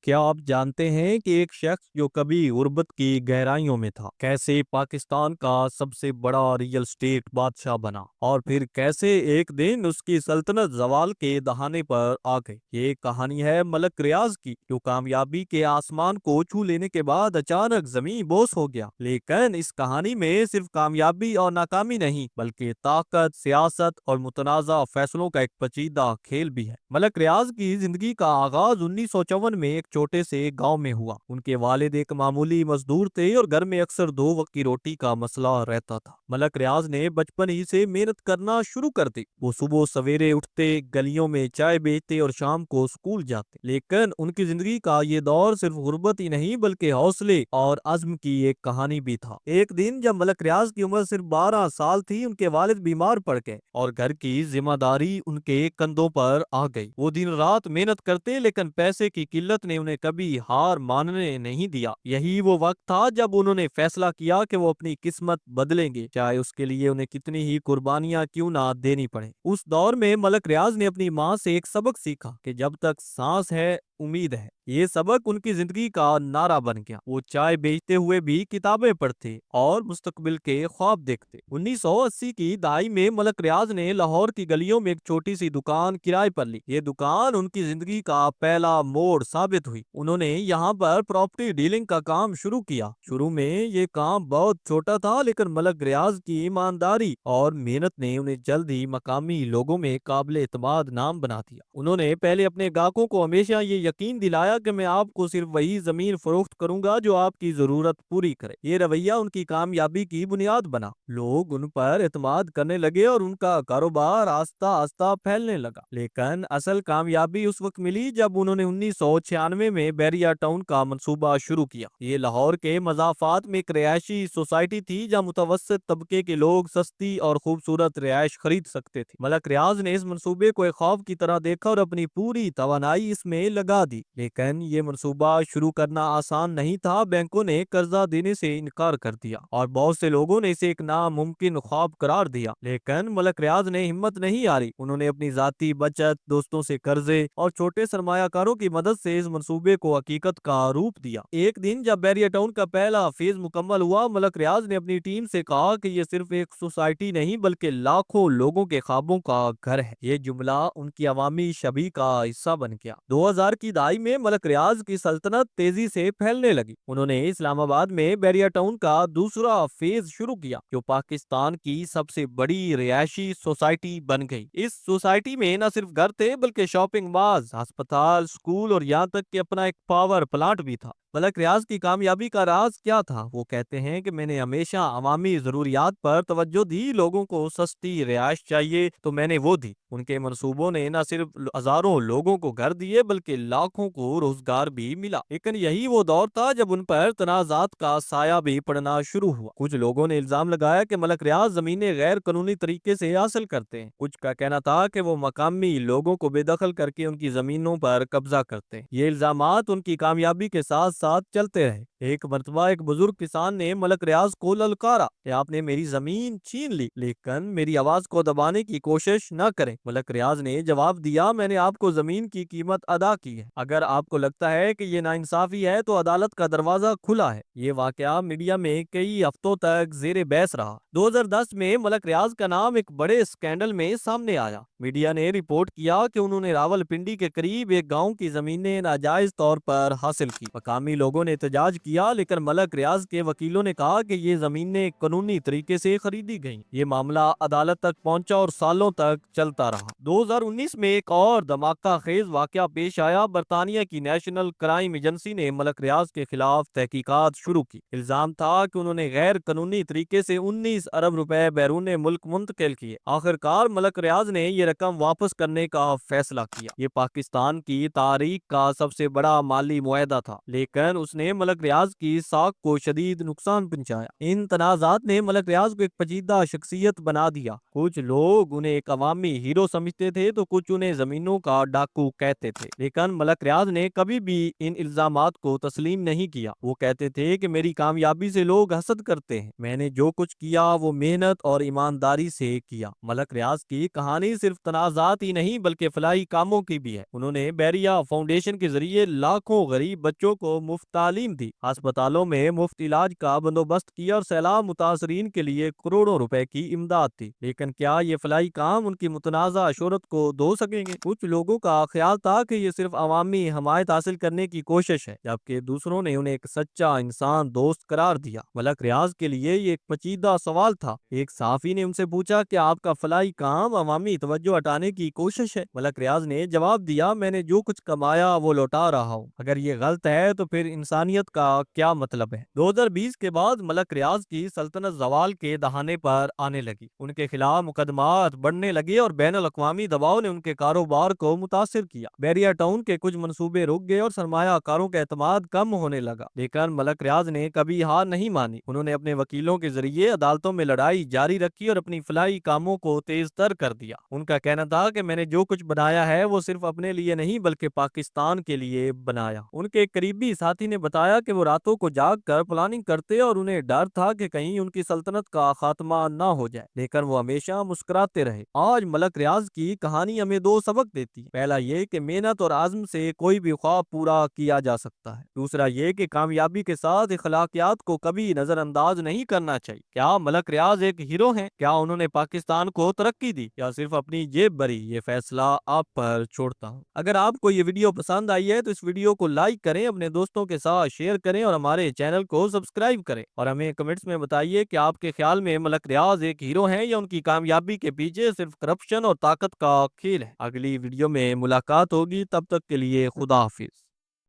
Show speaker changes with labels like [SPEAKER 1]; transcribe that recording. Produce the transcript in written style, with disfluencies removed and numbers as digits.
[SPEAKER 1] کیا آپ جانتے ہیں کہ ایک شخص جو کبھی غربت کی گہرائیوں میں تھا کیسے پاکستان کا سب سے بڑا ریئل اسٹیٹ بادشاہ بنا اور پھر کیسے ایک دن اس کی سلطنت زوال کے دہانے پر آ گئی؟ یہ کہانی ہے ملک ریاض کی، جو کامیابی کے آسمان کو چھو لینے کے بعد اچانک زمین بوس ہو گیا۔ لیکن اس کہانی میں صرف کامیابی اور ناکامی نہیں بلکہ طاقت، سیاست اور متنازع فیصلوں کا ایک پیچیدہ کھیل بھی ہے۔ ملک ریاض کی زندگی کا آغاز 1954 میں ایک چھوٹے سے گاؤں میں ہوا۔ ان کے والد ایک معمولی مزدور تھے اور گھر میں اکثر 2 وقت کی روٹی کا مسئلہ رہتا تھا۔ ملک ریاض نے بچپن ہی سے محنت کرنا شروع کر دی۔ وہ صبح سویرے اٹھتے، گلیوں میں چائے بیچتے اور شام کو اسکول جاتے۔ لیکن ان کی زندگی کا یہ دور صرف غربت ہی نہیں بلکہ حوصلے اور عزم کی ایک کہانی بھی تھا۔ ایک دن جب ملک ریاض کی عمر صرف 12 سال تھی، ان کے والد بیمار پڑ گئے اور گھر کی ذمہ داری ان کے کندھوں پر آ گئی۔ وہ دن رات محنت کرتے لیکن پیسے کی قلت نے انہیں کبھی ہار ماننے نہیں دیا۔ یہی وہ وقت تھا جب انہوں نے فیصلہ کیا کہ وہ اپنی قسمت بدلیں گے، چاہے اس کے لیے انہیں کتنی ہی قربانیاں کیوں نہ دینی پڑے۔ اس دور میں ملک ریاض نے اپنی ماں سے ایک سبق سیکھا کہ جب تک سانس ہے امید ہے۔ یہ سبق ان کی زندگی کا نعرہ بن گیا۔ وہ چائے بیچتے ہوئے بھی کتابیں پڑھتے اور مستقبل کے خواب دیکھتے۔ 1980 کی دہائی میں ملک ریاض نے لاہور کی گلیوں میں ایک چھوٹی سی دکان کرائے پر لی۔ یہ دکان ان کی زندگی کا پہلا موڑ ثابت ہوئی۔ انہوں نے یہاں پر پراپرٹی ڈیلنگ کا کام شروع کیا۔ شروع میں یہ کام بہت چھوٹا تھا لیکن ملک ریاض کی ایمانداری اور محنت نے انہیں جلد ہی مقامی لوگوں میں قابل اعتماد نام بنا دیا۔ انہوں نے پہلے اپنے گاہکوں کو ہمیشہ یہ یقین دلایا کہ میں آپ کو صرف وہی زمین فروخت کروں گا جو آپ کی ضرورت پوری کرے۔ یہ رویہ ان کی کامیابی کی بنیاد بنا۔ لوگ ان پر اعتماد کرنے لگے اور ان کا کاروبار آہستہ آہستہ پھیلنے لگا۔ لیکن اصل کامیابی اس وقت ملی جب انہوں نے 1996 میں بیریا ٹاؤن کا منصوبہ شروع کیا۔ یہ لاہور کے مضافات میں ایک رہائشی سوسائٹی تھی جہاں متوسط طبقے کے لوگ سستی اور خوبصورت رہائش خرید سکتے تھے۔ ملک ریاض نے اس منصوبے کو ایک خواب کی طرح دیکھا اور اپنی پوری توانائی اس میں لگا دی۔ لیکن یہ منصوبہ شروع کرنا آسان نہیں تھا۔ بینکوں نے قرضہ دینے سے انکار کر دیا اور بہت سے لوگوں نے اسے ایک ناممکن خواب قرار دیا۔ لیکن ملک ریاض نے ہمت نہیں ہاری۔ انہوں نے اپنی ذاتی بچت، دوستوں سے قرضے اور چھوٹے سرمایہ کاروں کی مدد سے اس منصوبے کو حقیقت کا روپ دیا۔ ایک دن جب بیریا ٹاؤن کا پہلا فیز مکمل ہوا، ملک ریاض نے اپنی ٹیم سے کہا کہ یہ صرف ایک سوسائٹی نہیں بلکہ لاکھوں لوگوں کے خوابوں کا گھر ہے۔ یہ جملہ ان کی عوامی شبیہ کا حصہ بن گیا۔ 2000 کی دہائی میں ملک ریاض کی سلطنت تیزی سے پھیلنے لگی۔ انہوں نے اسلام آباد میں بیریا ٹاؤن کا دوسرا فیز شروع کیا جو پاکستان کی سب سے بڑی رہائشی سوسائٹی بن گئی۔ اس سوسائٹی میں نہ صرف گھر تھے بلکہ شاپنگ مالز، ہسپتال، اسکول اور یہاں تک کہ اپنا ایک پاور پلانٹ بھی تھا۔ ملک ریاض کی کامیابی کا راز کیا تھا؟ وہ کہتے ہیں کہ میں نے ہمیشہ عوامی ضروریات پر توجہ دی۔ لوگوں کو سستی رہائش چاہیے تو میں نے وہ دی۔ ان کے منصوبوں نے نہ صرف ہزاروں لوگوں کو گھر دیے بلکہ لاکھوں کو روزگار بھی ملا۔ لیکن یہی وہ دور تھا جب ان پر تنازعات کا سایہ بھی پڑنا شروع ہوا۔ کچھ لوگوں نے الزام لگایا کہ ملک ریاض زمینیں غیر قانونی طریقے سے حاصل کرتے ہیں۔ کچھ کا کہنا تھا کہ وہ مقامی لوگوں کو بے دخل کر کے ان کی زمینوں پر قبضہ کرتے ہیں۔ یہ الزامات ان کی کامیابی کے ساتھ ساتھ چلتے رہے۔ ایک مرتبہ ایک بزرگ کسان نے ملک ریاض کو للکارا کہ آپ نے میری زمین چھین لی لیکن میری آواز کو دبانے کی کوشش نہ کریں۔ ملک ریاض نے جواب دیا، میں نے آپ کو زمین کی قیمت ادا کی ہے۔ اگر آپ کو لگتا ہے کہ یہ ناانصافی ہے تو عدالت کا دروازہ کھلا ہے۔ یہ واقعہ میڈیا میں کئی ہفتوں تک زیر بحث رہا۔ 2010 میں ملک ریاض کا نام ایک بڑے اسکینڈل میں سامنے آیا۔ میڈیا نے رپورٹ کیا کہ انہوں نے راولپنڈی کے قریب ایک گاؤں کی زمینیں ناجائز طور پر حاصل کی۔ مقامی لوگوں نے احتجاج کیا لیکن ملک ریاض کے وکیلوں نے کہا کہ یہ زمینیں قانونی طریقے سے خریدی گئیں۔ یہ معاملہ عدالت تک پہنچا اور سالوں تک چلتا رہا۔ 2019 میں ایک اور دھماکہ خیز واقعہ پیش آیا۔ برطانیہ کی نیشنل کرائم ایجنسی نے ملک ریاض کے خلاف تحقیقات شروع کی۔ الزام تھا کہ انہوں نے غیر قانونی طریقے سے 19 ارب روپے بیرون ملک منتقل کیے۔ آخرکار ملک ریاض نے یہ رقم واپس کرنے کا فیصلہ کیا۔ یہ پاکستان کی تاریخ کا سب سے بڑا مالی معاہدہ تھا لیکن اس نے ملک ریاض ریاض کی ساکھ کو شدید نقصان پہنچایا۔ ان تنازعات نے ملک ریاض کو ایک پیچیدہ شخصیت بنا دیا۔ کچھ لوگ انہیں ایک عوامی ہیرو سمجھتے تھے تو کچھ انہیں زمینوں کا ڈاکو کہتے تھے، لیکن ملک ریاض نے کبھی بھی ان الزامات کو تسلیم نہیں کیا۔ وہ کہتے تھے کہ میری کامیابی سے لوگ حسد کرتے ہیں، میں نے جو کچھ کیا وہ محنت اور ایمانداری سے کیا۔ ملک ریاض کی کہانی صرف تنازعات ہی نہیں بلکہ فلاحی کاموں کی بھی ہے۔ انہوں نے بیریہ فاؤنڈیشن کے ذریعے لاکھوں غریب بچوں کو مفت تعلیم دی، ہسپتالوں میں مفت علاج کا بندوبست کیا اور سیلاب متاثرین کے لیے کروڑوں روپے کی امداد دی۔ لیکن کیا یہ فلاحی کام ان کی متنازع شہرت کو دھو سکیں گے؟ کچھ لوگوں کا خیال تھا کہ یہ صرف عوامی حمایت حاصل کرنے کی کوشش ہے، جبکہ دوسروں نے انہیں ایک سچا انسان دوست قرار دیا۔ ملک ریاض کے لیے یہ ایک پیچیدہ سوال تھا۔ ایک صحافی نے ان سے پوچھا کہ آپ کا فلاحی کام عوامی توجہ ہٹانے کی کوشش ہے؟ ملک ریاض نے جواب دیا، میں نے جو کچھ کمایا وہ لوٹا رہا ہوں۔ اگر یہ غلط ہے تو پھر انسانیت کا کیا مطلب ہے؟ 2020 کے بعد ملک ریاض کی سلطنت زوال کے دہانے پر آنے لگی۔ ان کے خلاف مقدمات بڑھنے لگے اور بین الاقوامی دباؤ نے ان کے کاروبار کو متاثر کیا۔ بیریا ٹاؤن کے کچھ منصوبے رک گئے اور سرمایہ کاروں کا اعتماد کم ہونے لگا، لیکن ملک ریاض نے کبھی ہار نہیں مانی۔ انہوں نے اپنے وکیلوں کے ذریعے عدالتوں میں لڑائی جاری رکھی اور اپنی فلاحی کاموں کو تیز تر کر دیا۔ ان کا کہنا تھا کہ میں نے جو کچھ بنایا ہے وہ صرف اپنے لیے نہیں بلکہ پاکستان کے لیے بنایا۔ ان کے ایک قریبی ساتھی نے بتایا کہ وہ راتوں کو جاگ کر پلاننگ کرتے اور انہیں ڈر تھا کہ کہیں ان کی سلطنت کا خاتمہ نہ ہو جائے، لیکن وہ ہمیشہ مسکراتے رہے۔ آج ملک ریاض کی کہانی ہمیں دو سبق دیتی ہے۔ پہلا یہ کہ محنت اور عزم سے کوئی بھی خواب پورا کیا جا سکتا ہے۔ دوسرا یہ کہ کامیابی کے ساتھ اخلاقیات کو کبھی نظر انداز نہیں کرنا چاہیے۔ کیا ملک ریاض ایک ہیرو ہیں؟ کیا انہوں نے پاکستان کو ترقی دی یا صرف اپنی جیب بھری؟ یہ فیصلہ آپ پر چھوڑتا ہوں۔ اگر آپ کو یہ ویڈیو پسند آئی ہے تو اس ویڈیو کو لائک کریں، اپنے دوستوں کے ساتھ شیئر کریں اور ہمارے چینل کو سبسکرائب کریں، اور ہمیں کمنٹس میں بتائیے کہ آپ کے خیال میں ملک ریاض ایک ہیرو ہیں یا ان کی کامیابی کے پیچھے صرف کرپشن اور طاقت کا کھیل ہے۔ اگلی ویڈیو میں ملاقات ہوگی، تب تک کے لیے خدا حافظ۔